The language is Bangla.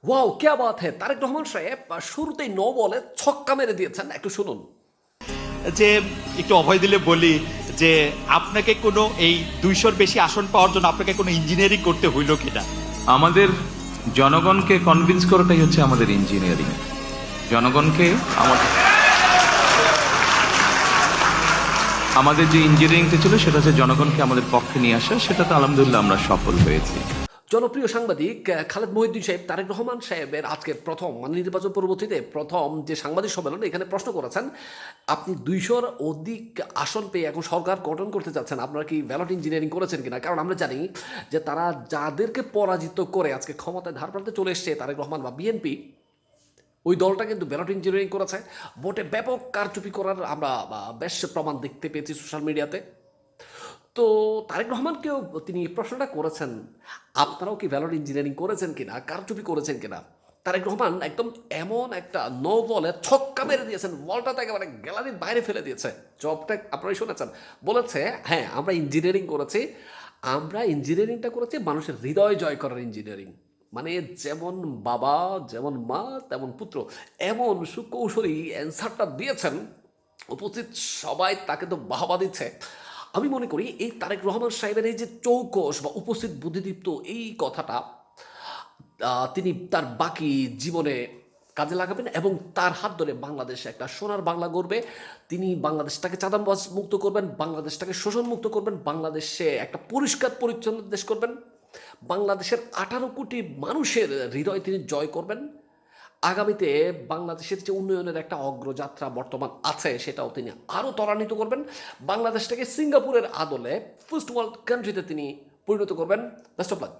ওয়াও ক্যা বাত হ্যায়! তারেক রহমান সাহেব শুরুতেই নো বলে ছক্কা মেরে দিয়েছেন। একটু শুনুন। যে একটু অভয় দিলে বলি যে আপনাকে কোনো এই 200-র বেশি আসন পাওয়ার জন্য আপনাকে কোনো ইঞ্জিনিয়ারিং করতে হইল কিনা? আমাদের জনগণকে কনভিন্স করাটাই হচ্ছে আমাদের ইঞ্জিনিয়ারিং। জনগণকে আমাদের আমাদের যে ইঞ্জিনিয়ারিংটা ছিল সেটা হচ্ছে জনগণকে আমাদের পক্ষে নিয়ে আসা, সেটাতে আলহামদুলিল্লাহ আমরা সফল হয়েছি। জনপ্রিয় সাংবাদিক খালেদ মহিউদ্দিন সাহেব তারেক রহমান সাহেবের আজকের প্রথম নির্বাচন পরবর্তীতে প্রথম যে সাংবাদিক সম্মেলন এখানে প্রশ্ন করেছেন, আপনি 200-র অধিক আসন পেয়ে এখন সরকার গঠন করতে যাচ্ছেন, আপনারা কি ব্যালট ইঞ্জিনিয়ারিং করেছেন কিনা? কারণ আমরা জানি যে তারা যাদেরকে পরাজিত করে আজকে ক্ষমতায় ধারপ্রান্তে চলে এসছে তারেক রহমান বা বিএনপি, ওই দলটা কিন্তু ব্যালট ইঞ্জিনিয়ারিং করেছে। ভোটে ব্যাপক কারচুপি করার আমরা বেশ প্রমাণ দেখতে পেয়েছি সোশ্যাল মিডিয়াতে। তো তারেক রহমানকেও তিনি এই প্রশ্নটা করেছেন, আপনারাও কি ভ্যালট ইঞ্জিনিয়ারিং করেছেন কিনা, কারচুপি করেছেন কিনা? তারেক রহমান একদম এমন একটা নো বলে ছক্কা মেরে দিয়েছেন, বলটাতে একেবারে গ্যালারির বাইরে ফেলে দিয়েছে। জবটা আপনারাই শুনেছেন, বলেছে হ্যাঁ আমরা ইঞ্জিনিয়ারিং করেছি, আমরা ইঞ্জিনিয়ারিংটা করেছি মানুষের হৃদয় জয় করার ইঞ্জিনিয়ারিং। মানে যেমন বাবা যেমন মা তেমন পুত্র, এমন সুকৌশলী অ্যান্সারটা দিয়েছেন, উপস্থিত সবাই তাকে তো বাহবা দিচ্ছে। আমি মনে করি এই তারেক রহমান সাহেবের এই যে চৌকস বা উপস্থিত বুদ্ধিদীপ্ত এই কথাটা তিনি তার বাকি জীবনে কাজে লাগাবেন এবং তার হাত ধরে বাংলাদেশে একটা সোনার বাংলা গড়বে। তিনি বাংলাদেশটাকে চাঁদাবাজ মুক্ত করবেন, বাংলাদেশটাকে শোষণ মুক্ত করবেন, বাংলাদেশে একটা পরিষ্কার পরিচ্ছন্ন দেশ করবেন, বাংলাদেশের 18 কোটি মানুষের হৃদয় তিনি জয় করবেন। আগামীতে বাংলাদেশের যে উন্নয়নের একটা অগ্রযাত্রা বর্তমান আছে সেটাও তিনি আরও ত্বরান্বিত করবেন। বাংলাদেশটাকে সিঙ্গাপুরের আদলে ফার্স্ট ওয়ার্ল্ড কান্ট্রিতে তিনি পরিণত করবেন। Best of luck.